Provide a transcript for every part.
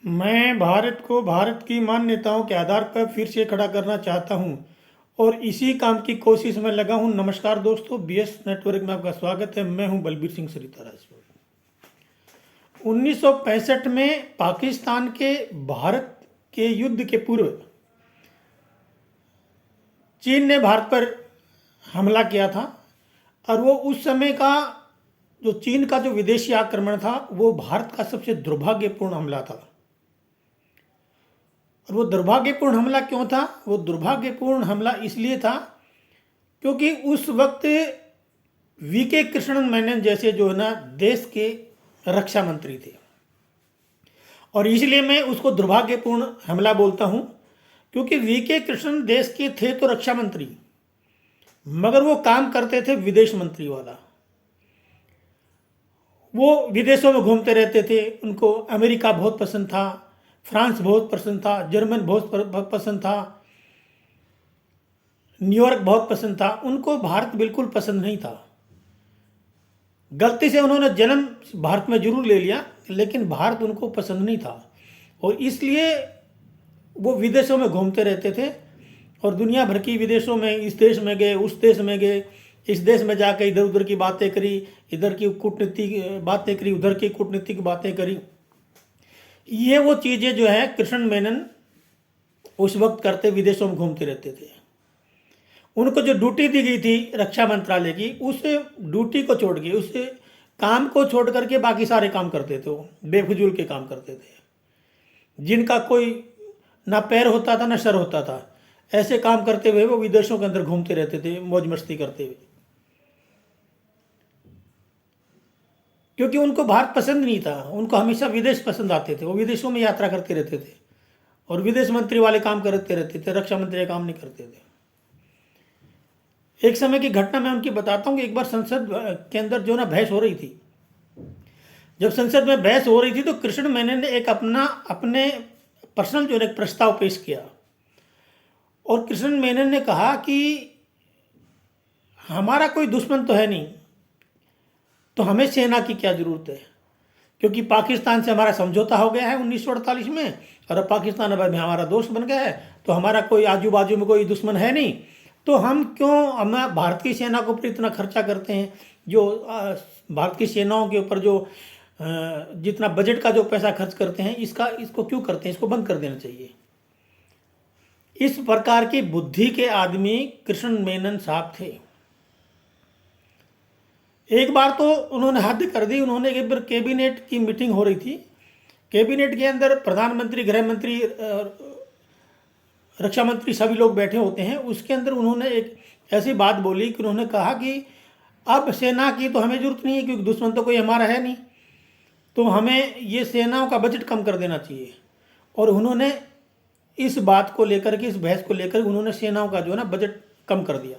मैं भारत को भारत की मान्यताओं के आधार पर फिर से खड़ा करना चाहता हूं और इसी काम की कोशिश में लगा हूं। नमस्कार दोस्तों, बीएस नेटवर्क में आपका स्वागत है। मैं हूं बलबीर सिंह सरिता राजपूत। 1965 में पाकिस्तान के भारत के युद्ध के पूर्व चीन ने भारत पर हमला किया था और वो उस समय का जो चीन का जो विदेशी आक्रमण था वो भारत का सबसे दुर्भाग्यपूर्ण हमला था। और वो दुर्भाग्यपूर्ण हमला क्यों था? वो दुर्भाग्यपूर्ण हमला इसलिए था क्योंकि उस वक्त वीके कृष्णन मेनन जैसे जो है ना देश के रक्षा मंत्री थे, और इसलिए मैं उसको दुर्भाग्यपूर्ण हमला बोलता हूं क्योंकि वीके कृष्णन देश के थे तो रक्षा मंत्री, मगर वो काम करते थे विदेश मंत्री वाला। वो विदेशों में घूमते रहते थे, उनको अमेरिका बहुत पसंद था, फ्रांस बहुत पसंद था, जर्मन बहुत पसंद था, न्यूयॉर्क बहुत पसंद था। उनको भारत बिल्कुल पसंद नहीं था। गलती से उन्होंने जन्म भारत में जरूर ले लिया, लेकिन भारत उनको पसंद नहीं था और इसलिए वो विदेशों में घूमते रहते थे और दुनिया भर की विदेशों में, इस देश में गए, उस देश में गए, इस देश में जाकर इधर उधर की बातें करी, इधर की कूटनीति बातें करी, उधर की कूटनीतिक बातें करी। ये वो चीज़ें जो है कृष्ण मेनन उस वक्त करते, विदेशों में घूमते रहते थे। उनको जो ड्यूटी दी गई थी रक्षा मंत्रालय की, उस ड्यूटी को छोड़ के, उस काम को छोड़ करके बाकी सारे काम करते थे। वो बेफजूल के काम करते थे जिनका कोई ना पैर होता था ना सर होता था। ऐसे काम करते हुए वो विदेशों के अंदर घूमते रहते थे, मौज मस्ती करते हुए, क्योंकि उनको भारत पसंद नहीं था। उनको हमेशा विदेश पसंद आते थे। वो विदेशों में यात्रा करते रहते थे और विदेश मंत्री वाले काम करते रहते थे, रक्षा मंत्री काम नहीं करते थे। एक समय की घटना मैं उनकी बताता हूँ कि एक बार संसद के अंदर जो ना बहस हो रही थी। जब संसद में बहस हो रही थी तो कृष्ण मेनन ने एक अपने पर्सनल जो एक प्रस्ताव पेश किया और कृष्ण मेनन ने कहा कि हमारा कोई दुश्मन तो है नहीं, तो हमें सेना की क्या जरूरत है, क्योंकि पाकिस्तान से हमारा समझौता हो गया है 1948 में और अब पाकिस्तान अब हमारा दोस्त बन गया है, तो हमारा कोई आजू बाजू में कोई दुश्मन है नहीं, तो हम भारत की सेना के ऊपर इतना खर्चा करते हैं। जो भारत की सेनाओं के ऊपर जो जितना बजट का जो पैसा खर्च करते हैं, इसको क्यों करते हैं? इसको बंद कर देना चाहिए। इस प्रकार की बुद्धि के आदमी कृष्ण मेनन साहब थे। एक बार तो उन्होंने हद कर दी। उन्होंने एक बार कैबिनेट की मीटिंग हो रही थी। कैबिनेट के अंदर प्रधानमंत्री, गृह मंत्री, रक्षा मंत्री सभी लोग बैठे होते हैं। उसके अंदर उन्होंने एक ऐसी बात बोली कि उन्होंने कहा कि अब सेना की तो हमें जरूरत नहीं है, क्योंकि दुश्मन तो कोई हमारा है नहीं, तो हमें ये सेनाओं का बजट कम कर देना चाहिए। और उन्होंने इस बात को लेकर के, इस बहस को लेकर उन्होंने सेनाओं का जो है ना बजट कम कर दिया।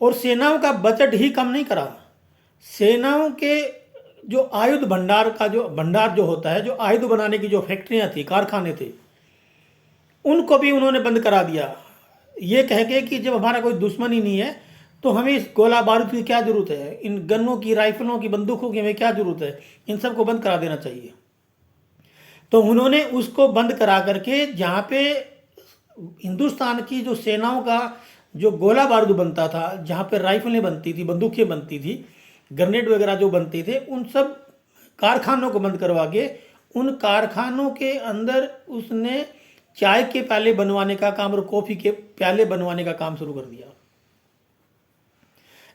और सेनाओं का बजट ही कम नहीं करा, सेनाओं के जो आयुध भंडार का जो भंडार जो होता है, जो आयुध बनाने की जो फैक्ट्रियां थी, कारखाने थे, उनको भी उन्होंने बंद करा दिया। ये कह के कि जब हमारा कोई दुश्मन ही नहीं है तो हमें इस गोला बारूद की क्या जरूरत है, इन गन्नों की, राइफलों की, बंदूकों की हमें क्या जरूरत है, इन सबको बंद करा देना चाहिए। तो उन्होंने उसको बंद करा करके, जहाँ पे हिंदुस्तान की जो सेनाओं का जो गोला बारूद बनता था, जहाँ पे राइफलें बनती थी, बंदूकें बनती थी, ग्रेनेड वगैरह जो बनते थे, उन सब कारखानों को बंद करवा के उन कारखानों के अंदर उसने चाय के प्याले बनवाने का काम और कॉफी के प्याले बनवाने का काम शुरू कर दिया।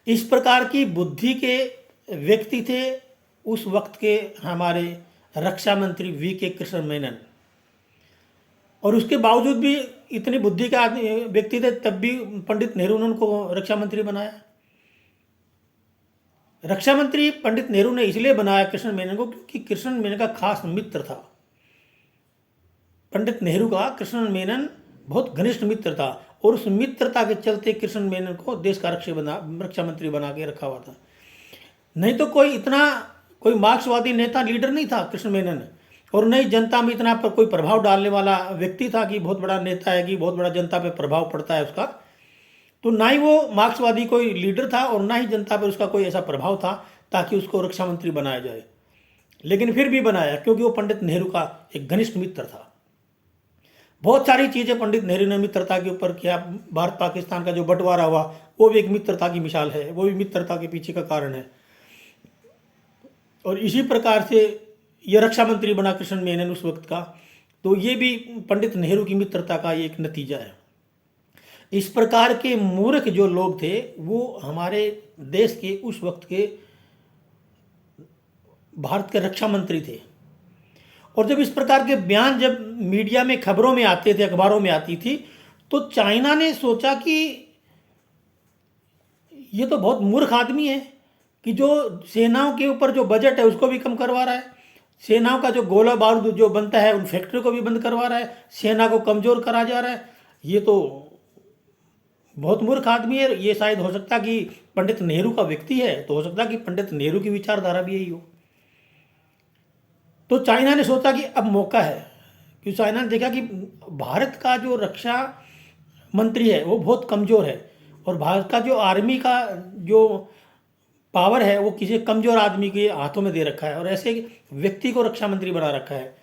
इस प्रकार की बुद्धि के व्यक्ति थे उस वक्त के हमारे रक्षा मंत्री वीके कृष्ण मेनन। और उसके बावजूद भी, इतनी बुद्धि का व्यक्ति थे, तब भी पंडित नेहरू ने उनको रक्षा मंत्री बनाया। रक्षा मंत्री पंडित नेहरू ने इसलिए बनाया कृष्ण मेनन को क्योंकि कृष्ण मेनन का खास मित्र था। पंडित नेहरू का कृष्ण मेनन बहुत घनिष्ठ मित्र था और उस मित्रता के चलते कृष्ण मेनन को देश का रक्षा मंत्री बना के रखा हुआ था। नहीं तो कोई मार्क्सवादी नेता, लीडर नहीं था कृष्ण मेनन, और नहीं जनता में इतना पर कोई प्रभाव डालने वाला व्यक्ति था कि बहुत बड़ा नेता है, कि बहुत बड़ा जनता पे प्रभाव पड़ता है उसका। तो ना ही वो मार्क्सवादी कोई लीडर था और ना ही जनता पर उसका कोई ऐसा प्रभाव था ताकि उसको रक्षा मंत्री बनाया जाए। लेकिन फिर भी बनाया क्योंकि वो पंडित नेहरू का एक घनिष्ठ मित्र था। बहुत सारी चीज़ें पंडित नेहरू ने मित्रता के ऊपर किया। भारत पाकिस्तान का जो बंटवारा हुआ वो भी एक मित्रता की मिसाल है, वो भी मित्रता के पीछे का कारण है। और इसी प्रकार से ये रक्षा मंत्री बना कृष्ण मेनन उस वक्त का, तो ये भी पंडित नेहरू की मित्रता का एक नतीजा है। इस प्रकार के मूर्ख जो लोग थे वो हमारे देश के उस वक्त के भारत के रक्षा मंत्री थे। और जब इस प्रकार के बयान जब मीडिया में खबरों में आते थे, अखबारों में आती थी, तो चाइना ने सोचा कि ये तो बहुत मूर्ख आदमी है कि जो सेनाओं के ऊपर जो बजट है उसको भी कम करवा रहा है, सेनाओं का जो गोला बारूद जो बनता है उन फैक्ट्री को भी बंद करवा रहा है, सेना को कमज़ोर करा जा रहा है। ये तो बहुत मूर्ख आदमी है। ये शायद हो सकता कि पंडित नेहरू का व्यक्ति है, तो हो सकता कि पंडित नेहरू की विचारधारा भी यही हो। तो चाइना ने सोचा कि अब मौका है, क्योंकि चाइना ने देखा कि भारत का जो रक्षा मंत्री है वो बहुत कमज़ोर है और भारत का जो आर्मी का जो पावर है वो किसी कमज़ोर आदमी के हाथों में दे रखा है और ऐसे व्यक्ति को रक्षा मंत्री बना रखा है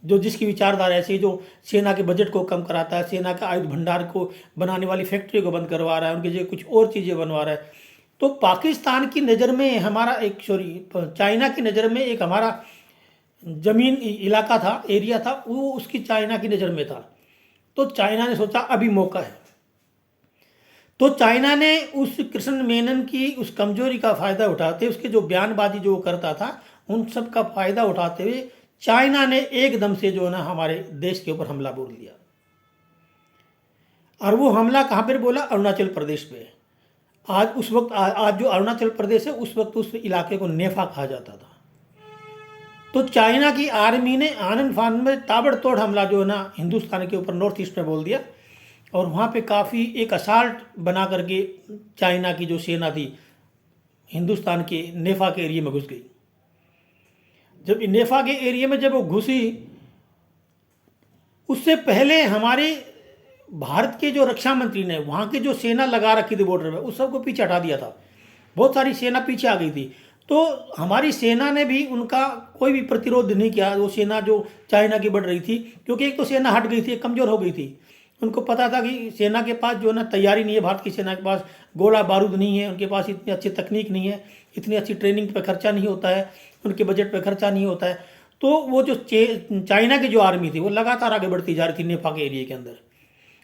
जो जिसकी विचारधारा ऐसी, जो सेना के बजट को कम कराता है, सेना का आयुध भंडार को बनाने वाली फैक्ट्री को बंद करवा रहा है, उनके जो कुछ और चीज़ें बनवा रहा है। तो पाकिस्तान की नज़र में हमारा एक चाइना की नज़र में एक हमारा जमीन इलाका था, एरिया था, वो उसकी चाइना की नज़र में था। तो चाइना ने सोचा अभी मौका है। तो चाइना ने उस कृष्ण मेनन की उस कमजोरी का फ़ायदा उठाते, उसके जो बयानबाजी जो करता था उन सब का फ़ायदा उठाते हुए चाइना ने एकदम से जो है ना हमारे देश के ऊपर हमला बोल दिया। और वो हमला कहाँ पर बोला? अरुणाचल प्रदेश पे। आज उस वक्त आज जो अरुणाचल प्रदेश है उस वक्त उस इलाके को नेफा कहा जाता था। तो चाइना की आर्मी ने आनंद फानन में ताबड़तोड़ हमला जो है ना हिंदुस्तान के ऊपर नॉर्थ ईस्ट में बोल दिया और वहाँ पे काफ़ी एक असाल्ट बना करके चाइना की जो सेना थी हिंदुस्तान के नेफा के एरिया में घुस गई। जब नेफा के एरिया में जब वो घुसी, उससे पहले हमारे भारत के जो रक्षा मंत्री ने वहाँ की जो सेना लगा रखी थी बॉर्डर में उस सबको पीछे हटा दिया था। बहुत सारी सेना पीछे आ गई थी। तो हमारी सेना ने भी उनका कोई भी प्रतिरोध नहीं किया। वो सेना जो चाइना की बढ़ रही थी, क्योंकि एक तो सेना हट गई थी, कमज़ोर हो गई थी। उनको पता था कि सेना के पास जो है ना तैयारी नहीं है, भारत की सेना के पास गोला बारूद नहीं है, उनके पास इतनी अच्छी तकनीक नहीं है, इतनी अच्छी ट्रेनिंग पे खर्चा नहीं होता है, उनके बजट पे खर्चा नहीं होता है। तो वो जो चाइना की जो आर्मी थी वो लगातार आगे बढ़ती जा रही थी नेपा के एरिया के अंदर,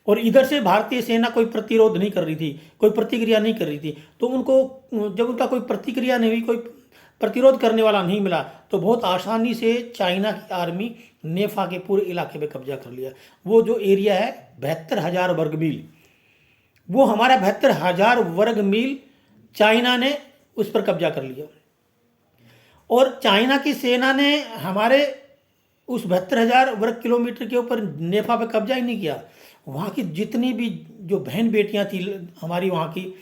और इधर से भारतीय सेना कोई प्रतिरोध नहीं कर रही थी, कोई प्रतिक्रिया नहीं कर रही थी। तो उनको जब उनका कोई प्रतिक्रिया नहीं हुई, कोई प्रतिरोध करने वाला नहीं मिला, तो बहुत आसानी से चाइना की आर्मी नेफा के पूरे इलाके पे कब्जा कर लिया। वो जो एरिया है 72,000 वर्ग मील, वो हमारा 72,000 वर्ग मील चाइना ने उस पर कब्जा कर लिया। और चाइना की सेना ने हमारे उस 72,000 वर्ग किलोमीटर के ऊपर नेफा पे कब्जा ही नहीं किया। वहाँ की जितनी भी जो बहन बेटियाँ थी हमारी वहाँ की,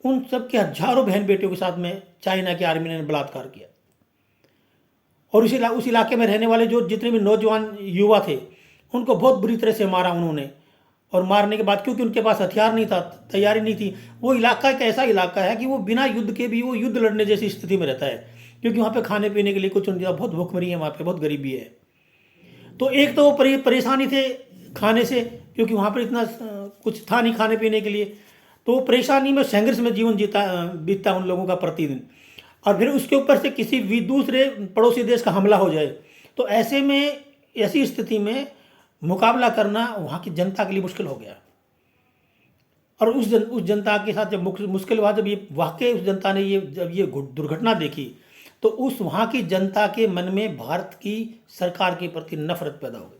उन सब के हजारों बहन बेटियों के साथ में चाइना की आर्मी ने बलात्कार किया। और उस इलाके में रहने वाले जो जितने भी नौजवान युवा थे उनको बहुत बुरी तरह से मारा उन्होंने। और मारने के बाद, क्योंकि उनके पास हथियार नहीं था, तैयारी नहीं थी, वो इलाका एक ऐसा इलाका है कि वो बिना युद्ध के भी वो युद्ध लड़ने जैसी स्थिति में रहता है, क्योंकि वहाँ पे खाने पीने के लिए कुछ उनका बहुत भूखमरी है, वहाँ पे बहुत गरीबी है। तो एक तो वो परेशानी थे खाने से, क्योंकि वहाँ पर इतना कुछ था नहीं खाने पीने के लिए, तो परेशानी में संघर्ष में जीवन बीतता उन लोगों का प्रतिदिन। और फिर उसके ऊपर से किसी भी दूसरे पड़ोसी देश का हमला हो जाए, तो ऐसे में ऐसी स्थिति में मुकाबला करना वहाँ की जनता के लिए मुश्किल हो गया। और उस जनता के साथ जब मुश्किल हुआ, जब ये वाकई उस जनता ने जब ये दुर्घटना देखी, तो उस वहाँ की जनता के मन में भारत की सरकार के प्रति नफरत पैदा हो गई।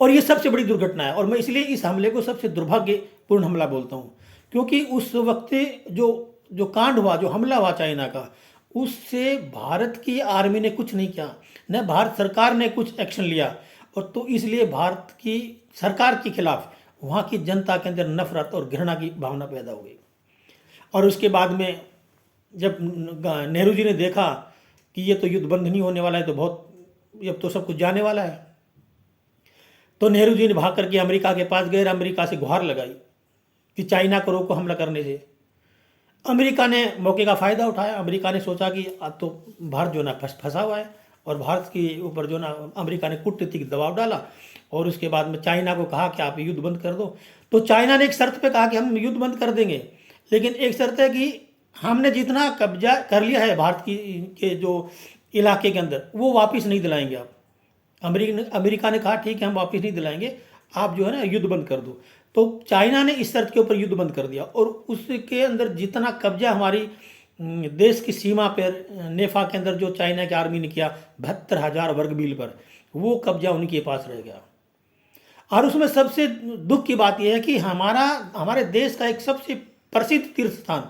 और ये सबसे बड़ी दुर्घटना है, और मैं इसलिए इस हमले को सबसे दुर्भाग्यपूर्ण हमला बोलता हूँ, क्योंकि उस वक्त जो कांड हुआ, जो हमला हुआ चाइना का, उससे भारत की आर्मी ने कुछ नहीं किया, न भारत सरकार ने कुछ एक्शन लिया। और तो इसलिए भारत की सरकार के खिलाफ वहाँ की जनता के अंदर नफरत और घृणा की भावना पैदा हो गई। और उसके बाद में जब नेहरू जी ने देखा कि ये तो युद्ध बंद नहीं होने वाला है, तो अब तो सब कुछ जाने वाला है, तो नेहरू जी ने भाग करके अमेरिका के पास गए, अमेरिका से गुहार लगाई कि चाइना को रोको हमला करने से। अमेरिका ने मौके का फ़ायदा उठाया। अमेरिका ने सोचा कि अब तो भारत जो ना फंसा हुआ है, और भारत के ऊपर जो ना अमेरिका ने कूटनीतिक दबाव डाला, और उसके बाद में चाइना को कहा कि आप युद्ध बंद कर दो। तो चाइना ने एक शर्त पे कहा कि हम युद्ध बंद कर देंगे, लेकिन एक शर्त है कि हमने जितना कब्जा कर लिया है भारत की के जो इलाके के अंदर, वो वापस नहीं दिलाएंगे आप। अमेरिका ने कहा ठीक है, हम वापस नहीं दिलाएंगे, आप जो है ना युद्ध बंद कर दो। तो चाइना ने इस शर्त के ऊपर युद्ध बंद कर दिया, और उसके अंदर जितना कब्जा हमारी देश की सीमा पर नेफा के अंदर जो चाइना की आर्मी ने किया 72,000 वर्ग मील पर, वो कब्जा उनके पास रह गया। और उसमें सबसे दुख की बात यह है कि हमारे देश का एक सबसे प्रसिद्ध तीर्थ स्थान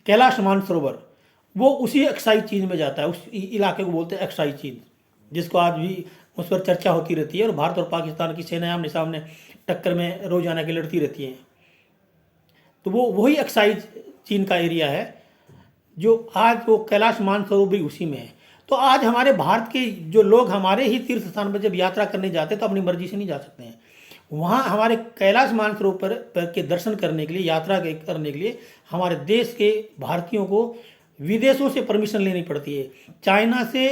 कैलाश मानसरोवर, वो उसी एक्साई चीन में जाता है। उस इलाके को बोलते हैं एक्साई चीन, जिसको आज भी उस पर चर्चा होती रहती है, और भारत और पाकिस्तान की सेनाएं आमने सामने टक्कर में रोजाना की लड़ती रहती हैं। तो वो वही एक्साई चीन का एरिया है, जो आज वो कैलाश मानसरोवर भी उसी में है। तो आज हमारे भारत के जो लोग हमारे ही तीर्थ स्थान पर जब यात्रा करने जाते हैं तो अपनी मर्जी से नहीं जा सकते हैं। वहाँ हमारे कैलाश मानसरोवर पर के दर्शन करने के लिए, यात्रा करने के लिए हमारे देश के भारतीयों को विदेशों से परमिशन लेनी पड़ती है, चाइना से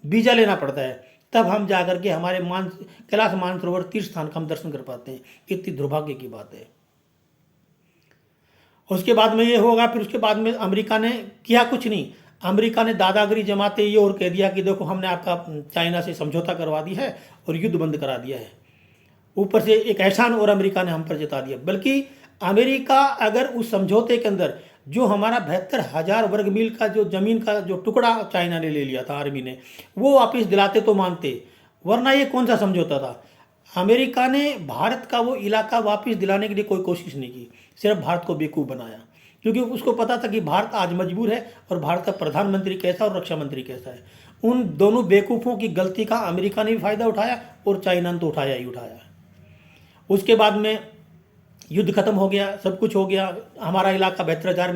वीज़ा लेना पड़ता है, तब हम जाकर के हमारे कैलाश मानसरोवर तीर्थ स्थान का हम दर्शन कर पाते हैं। कितनी दुर्भाग्य की बात है। उसके बाद में ये होगा, फिर उसके बाद में अमेरिका ने किया कुछ नहीं। अमेरिका ने दादागिरी जमाते ये और कह दिया कि देखो हमने आपका चाइना से समझौता करवा दिया है और युद्ध बंद करा दिया है। ऊपर से एक एहसान और अमेरिका ने हम पर जता दिया। बल्कि अमेरिका अगर उस समझौते के अंदर जो हमारा 72,000 वर्ग मील का जो जमीन का जो टुकड़ा चाइना ने ले लिया था, आर्मी ने, वो वापस दिलाते तो मानते, वरना ये कौन सा समझौता था। अमेरिका ने भारत का वो इलाका वापस दिलाने के लिए कोई कोशिश नहीं की, सिर्फ भारत को बेवकूफ़ बनाया, क्योंकि उसको पता था कि भारत आज मजबूर है और भारत का प्रधानमंत्री कैसा और रक्षा मंत्री कैसा है। उन दोनों बेवकूफ़ों की गलती का अमेरिका ने भी फायदा उठाया और चाइना ने तो उठाया ही उठाया। उसके बाद में युद्ध खत्म हो गया, सब कुछ हो गया, हमारा इलाका 72,000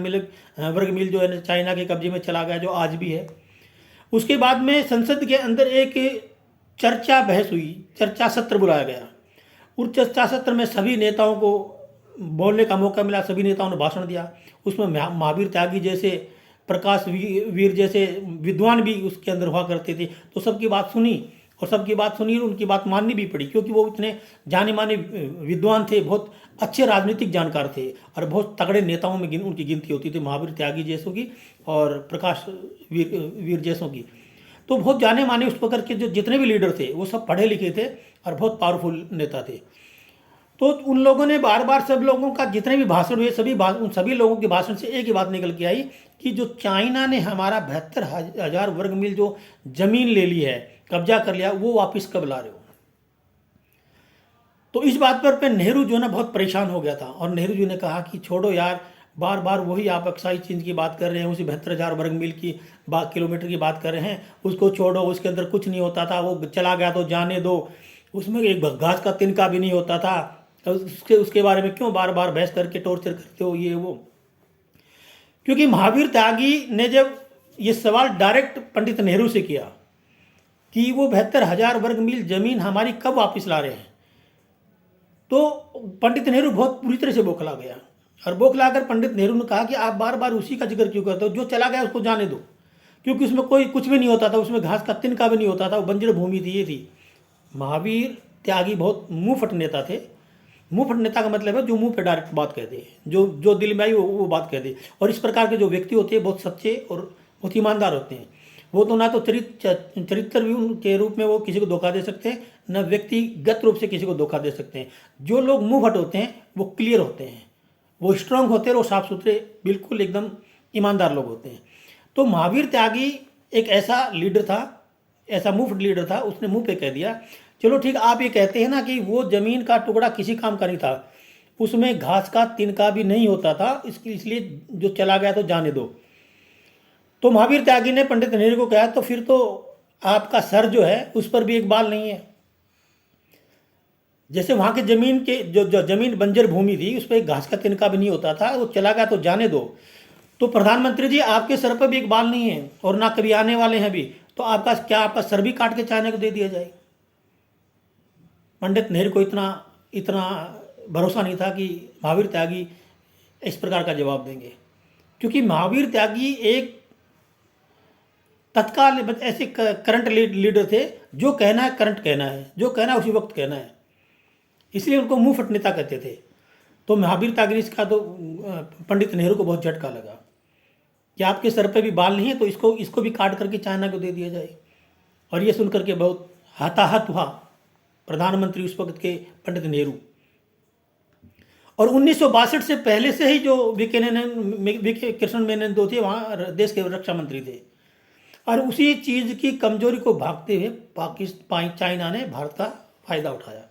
वर्ग मील जो है चाइना के कब्जे में चला गया, जो आज भी है। उसके बाद में संसद के अंदर एक चर्चा बहस हुई, चर्चा सत्र बुलाया गया। उस चर्चा सत्र में सभी नेताओं को बोलने का मौका मिला, सभी नेताओं ने भाषण दिया। उसमें महावीर त्यागी जैसे, प्रकाश वीर जैसे विद्वान भी उसके अंदर हुआ करते थे। तो सबकी बात सुनी, और सबकी बात सुनी, उनकी बात माननी भी पड़ी, क्योंकि वो इतने जाने माने विद्वान थे, बहुत अच्छे राजनीतिक जानकार थे, और बहुत तगड़े नेताओं में उनकी गिनती होती थी, महावीर त्यागी जैसों की और प्रकाश वीर जैसों की। तो बहुत जाने माने उस प्रकार के जो जितने भी लीडर थे वो सब पढ़े लिखे थे और बहुत पावरफुल नेता थे। तो उन लोगों ने बार बार सब लोगों का जितने भी भाषण हुए उन सभी लोगों के भाषण से एक ही बात निकल के आई कि जो चाइना ने हमारा 72,000 वर्ग मील जो जमीन ले ली है, कब्जा कर लिया, वो वापस कब ला रहे हो। तो इस बात पर नेहरू जो ना बहुत परेशान हो गया था, और नेहरू जी ने कहा कि छोड़ो यार, बार बार वही आप एक्साइज चीज की बात कर रहे हैं, उसी 72,000 वर्ग मील की किलोमीटर की बात कर रहे हैं, उसको छोड़ो, उसके अंदर कुछ नहीं होता था, वो चला गया तो जाने दो, उसमें एक घास का तिनका भी नहीं होता था, उसके बारे में क्यों बार बार बहस करके टॉर्चर करते हो, ये वो। क्योंकि महावीर त्यागी ने जब ये सवाल डायरेक्ट पंडित नेहरू से किया कि वो 72,000 वर्ग मील जमीन हमारी कब वापस ला रहे हैं, तो पंडित नेहरू बहुत पूरी तरह से बौखला गया। और बौखला कर पंडित नेहरू ने कहा कि आप बार बार उसी का जिक्र क्यों करते हो, जो चला गया उसको जाने दो, क्योंकि उसमें कोई कुछ भी नहीं होता था, उसमें घास का तिनका भी नहीं होता था, वो बंजर भूमि थी, ये थी। महावीर त्यागी बहुत मुंह फट नेता थे। मुंह फट नेता का मतलब है जो मुंह पे डायरेक्ट बात कहते हैं, जो दिल में आई वो बात कहते हैं। और इस प्रकार के जो व्यक्ति होते हैं बहुत सच्चे और बहुत ईमानदार होते हैं। वो तो ना तो चरित्र भी उनके रूप में वो किसी को धोखा दे सकते हैं, न व्यक्तिगत रूप से किसी को धोखा दे सकते हैं। जो लोग मुंह फट होते हैं वो क्लियर होते हैं, वो स्ट्रांग होते हैं, वो साफ सुथरे बिल्कुल एकदम ईमानदार लोग होते हैं। तो महावीर त्यागी एक ऐसा लीडर था, ऐसा मुंह फट लीडर था, उसने मुंह पे कह दिया चलो ठीक, आप ये कहते हैं ना कि वो जमीन का टुकड़ा किसी काम का नहीं था, उसमें घास का तिनका भी नहीं होता था, इसलिए जो चला गया तो जाने दो। तो महावीर त्यागी ने पंडित नेहरू को कहा तो फिर तो आपका सर जो है उस पर भी एक बाल नहीं है। जैसे वहां के जमीन के जो जमीन बंजर भूमि थी उस पर एक घास का तिनका भी नहीं होता था, वो चला गया तो जाने दो। तो प्रधानमंत्री जी आपके सर पर भी एक बाल नहीं है और ना कभी आने वाले हैं भी, तो आपका सर भी काट के चाइना को दे दिया जाए। पंडित नेहरू को इतना भरोसा नहीं था कि महावीर त्यागी इस प्रकार का जवाब देंगे। क्योंकि महावीर त्यागी एक तत्काल ऐसे करंट लीडर थे, जो कहना है करंट कहना है, जो कहना है उसी वक्त कहना है, इसलिए उनको मुंह फट नेता कहते थे। तो महावीर त्यागी का तो पंडित नेहरू को बहुत झटका लगा कि आपके सर पे भी बाल नहीं है, तो इसको भी काट करके चाइना को दे दिया जाए। और ये सुनकर के बहुत हताहत हुआ प्रधानमंत्री उस वक्त के पंडित नेहरू। और 1962 से पहले से ही जो वीके कृष्ण मेनन दो थे, वहाँ देश के रक्षा मंत्री थे। और उसी चीज़ की कमजोरी को भागते हुए चाइना ने भारत का फायदा उठाया।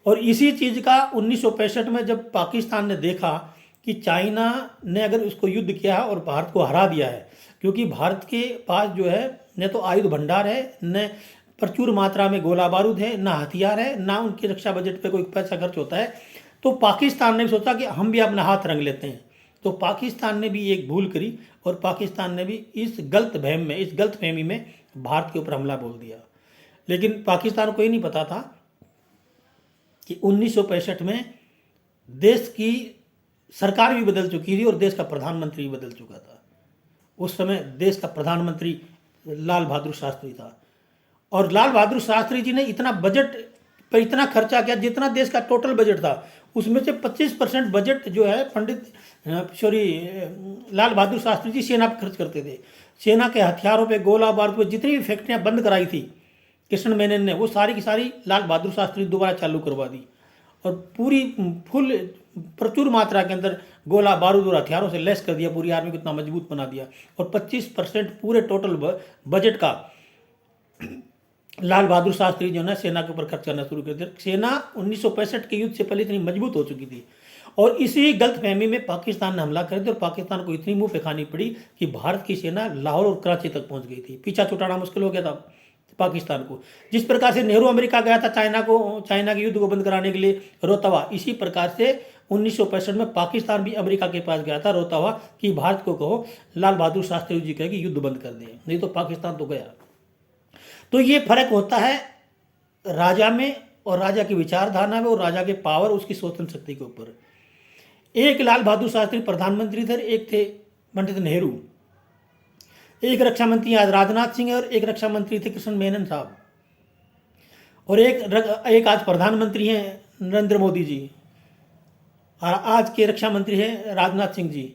और इसी चीज़ का 1965 में जब पाकिस्तान ने देखा कि चाइना ने अगर उसको युद्ध किया है और भारत को हरा दिया है, क्योंकि भारत के पास जो है न तो आयुध भंडार है, न प्रचुर मात्रा में गोला बारूद है, ना हथियार है, ना उनके रक्षा बजट पे कोई पैसा खर्च होता है, तो पाकिस्तान ने भी सोचा कि हम भी अपना हाथ रंग लेते हैं। तो पाकिस्तान ने भी एक भूल करी और पाकिस्तान ने भी इस गलतफहमी में भारत के ऊपर हमला बोल दिया। लेकिन पाकिस्तान को ये नहीं पता था कि 1965 में देश की सरकार भी बदल चुकी थी और देश का प्रधानमंत्री भी बदल चुका था। उस समय देश का प्रधानमंत्री लाल बहादुर शास्त्री था। और लाल बहादुर शास्त्री जी ने इतना बजट पर इतना खर्चा किया, जितना देश का टोटल बजट था उसमें से 25% बजट जो है लाल बहादुर शास्त्री जी सेना पर खर्च करते थे। सेना के हथियारों पे, गोला बारूद पे जितनी भी फैक्ट्रियाँ बंद कराई थी कृष्ण मेनन ने, वो सारी की सारी लाल बहादुर शास्त्री दोबारा चालू करवा दी और पूरी फुल प्रचुर मात्रा के अंदर गोला बारूद और हथियारों से लैस कर दिया, पूरी आर्मी को इतना मजबूत बना दिया। और 25% पूरे टोटल बजट का लाल बहादुर शास्त्री जो है सेना के ऊपर खर्च करना शुरू कर दिया। सेना 1965 के युद्ध से पहले इतनी मजबूत हो चुकी थी। और इसी गलतफहमी में पाकिस्तान ने हमला कर दिया और पाकिस्तान को इतनी मुंह पे खानी पड़ी कि भारत की सेना लाहौर और कराची तक पहुंच गई थी। पीछा छुड़ाना मुश्किल हो गया था पाकिस्तान को। जिस प्रकार से नेहरू अमेरिका गया था चाइना के युद्ध को बंद कराने के लिए रोता हुआ, इसी प्रकार से 1965 में पाकिस्तान भी अमेरिका के पास गया था रोता हुआ कि भारत को कहो लाल बहादुर शास्त्री जी कहे कि युद्ध बंद कर दें, नहीं तो पाकिस्तान तो गया। तो ये फर्क होता है राजा में और राजा की विचारधारा में और राजा के पावर, उसकी सोचन शक्ति के ऊपर। एक लाल बहादुर शास्त्री प्रधानमंत्री थे, एक थे पंडित नेहरू। एक रक्षा मंत्री आज राजनाथ सिंह है और एक रक्षा मंत्री थे कृष्ण मेनन साहब। और एक आज प्रधानमंत्री हैं नरेंद्र मोदी जी और आज के रक्षा मंत्री हैं राजनाथ सिंह जी।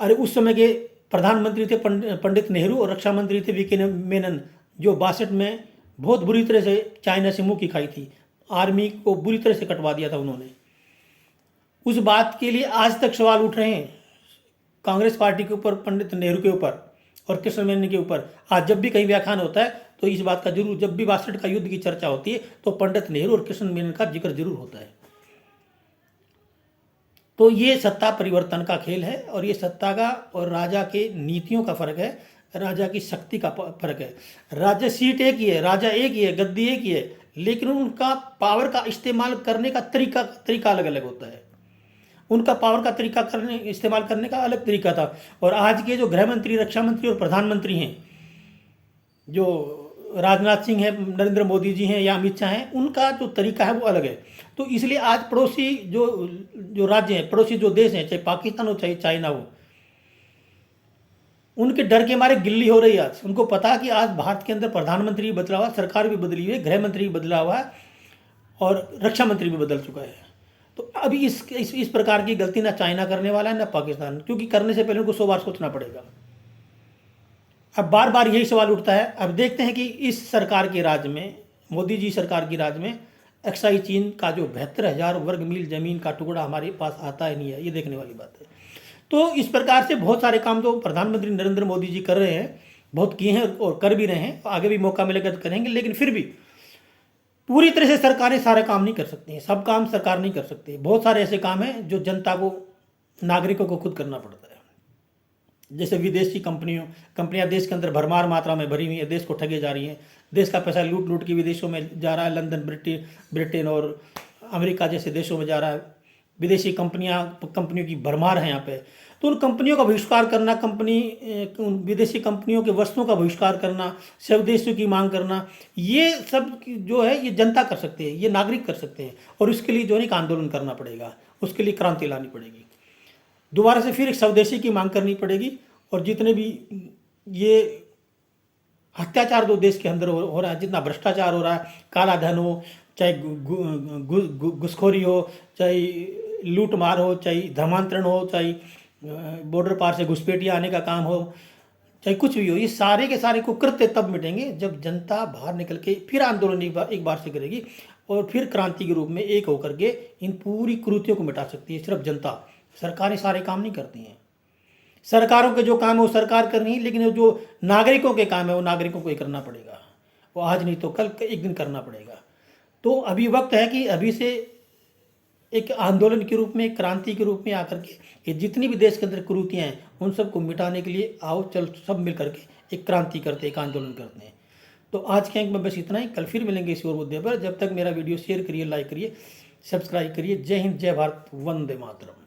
अरे उस समय के प्रधानमंत्री थे पंडित नेहरू और रक्षा मंत्री थे वीके मेनन, जो 62 में बहुत बुरी तरह से चाइना से मुंह की खाई थी, आर्मी को बुरी तरह से कटवा दिया था उन्होंने। उस बात के लिए आज तक सवाल उठ रहे हैं कांग्रेस पार्टी के ऊपर, पंडित नेहरू के ऊपर और कृष्ण मेनन के ऊपर। आज जब भी कहीं व्याख्यान होता है तो इस बात का जरूर, जब भी 62 का युद्ध की चर्चा होती है तो पंडित नेहरू और कृष्ण मेनन का जिक्र जरूर होता है। तो ये सत्ता परिवर्तन का खेल है और ये सत्ता का और राजा के नीतियों का फर्क है, राजा की शक्ति का फर्क है। राजा सीट एक ही है, राजा एक ही है, गद्दी एक ही है, लेकिन उनका पावर का इस्तेमाल करने का तरीका अलग अलग होता है। उनका पावर का इस्तेमाल करने का अलग तरीका था। और आज के जो गृह मंत्री, रक्षा मंत्री और प्रधानमंत्री हैं, जो राजनाथ सिंह है, नरेंद्र मोदी जी हैं या अमित शाह हैं, उनका जो तरीका है वो अलग है। तो इसलिए आज पड़ोसी जो राज्य हैं, पड़ोसी जो देश हैं, चाहे पाकिस्तान हो चाहे चाइना हो, उनके डर के मारे गिल्ली हो रही है। आज उनको पता है कि आज भारत के अंदर प्रधानमंत्री भी बदला हुआ, सरकार भी बदली हुई है, गृह मंत्री भी बदला हुआ है और रक्षा मंत्री भी बदल चुका है। तो अभी इस प्रकार की गलती ना चाइना करने वाला है ना पाकिस्तान, क्योंकि करने से पहले उनको 100 बार सोचना पड़ेगा। अब बार बार यही सवाल उठता है। अब देखते हैं कि इस सरकार के राज में, मोदी जी सरकार की राज में, एक्साई चीन का जो 72,000 वर्ग मील जमीन का टुकड़ा हमारे पास आता है नहीं है, ये देखने वाली बात है। तो इस प्रकार से बहुत सारे काम तो प्रधानमंत्री नरेंद्र मोदी जी कर रहे हैं, बहुत किए हैं और कर भी रहे हैं, आगे भी मौका मिलेगा तो करेंगे। लेकिन फिर भी पूरी तरह से सरकारें सारे काम नहीं कर सकती हैं, सब काम सरकार नहीं कर सकती। बहुत सारे ऐसे काम हैं जो जनता को, नागरिकों को खुद करना पड़ता है। जैसे विदेशी कंपनियां देश के अंदर भरमार मात्रा में भरी हुई है, देश को ठगे जा रही हैं, देश का पैसा लूट लूट के विदेशों में जा रहा है, लंदन, ब्रिटेन और अमेरिका जैसे देशों में जा रहा है। विदेशी कंपनियों की भरमार है यहाँ पे। तो उन कंपनियों का बहिष्कार करना, विदेशी कंपनियों के वस्तुओं का बहिष्कार करना, स्वदेशियों की मांग करना, ये सब जो है ये जनता कर सकते हैं, ये नागरिक कर सकते हैं। और उसके लिए जो है एक आंदोलन करना पड़ेगा, उसके लिए क्रांति लानी पड़ेगी। दोबारा से फिर एक स्वदेशी की मांग करनी पड़ेगी। और जितने भी ये अत्याचार जो देश के अंदर हो रहा है, जितना भ्रष्टाचार हो रहा है, काला धन हो, चाहे घुसखोरी हो, चाहे लूट मार हो, चाहे धर्मांतरण हो, चाहे बॉर्डर पार से घुसपैठिया आने का काम हो, चाहे कुछ भी हो, ये सारे के सारे कुकृत्य तब मिटेंगे जब जनता बाहर निकल के फिर आंदोलन एक बार से करेगी और फिर क्रांति के रूप में एक होकर के इन पूरी कुरीतियों को मिटा सकती है सिर्फ जनता। सरकारें सारे काम नहीं करती हैं। सरकारों के जो काम है वो सरकार करनी है, लेकिन जो नागरिकों के काम है वो नागरिकों को ही करना पड़ेगा। वो आज नहीं तो कल एक दिन करना पड़ेगा। तो अभी वक्त है कि अभी से एक आंदोलन के रूप में, एक क्रांति के रूप में आकर के ये जितनी भी देश के अंदर कुरीतियाँ हैं उन सबको मिटाने के लिए आओ, चल सब मिल करके एक क्रांति करते, एक आंदोलन करते हैं। तो आज के अंक में बस इतना ही। कल फिर मिलेंगे इसी और मुद्दे पर। जब तक मेरा वीडियो शेयर करिए, लाइक करिए, सब्सक्राइब करिए। जय हिंद, जय भारत, वंदे मातरम।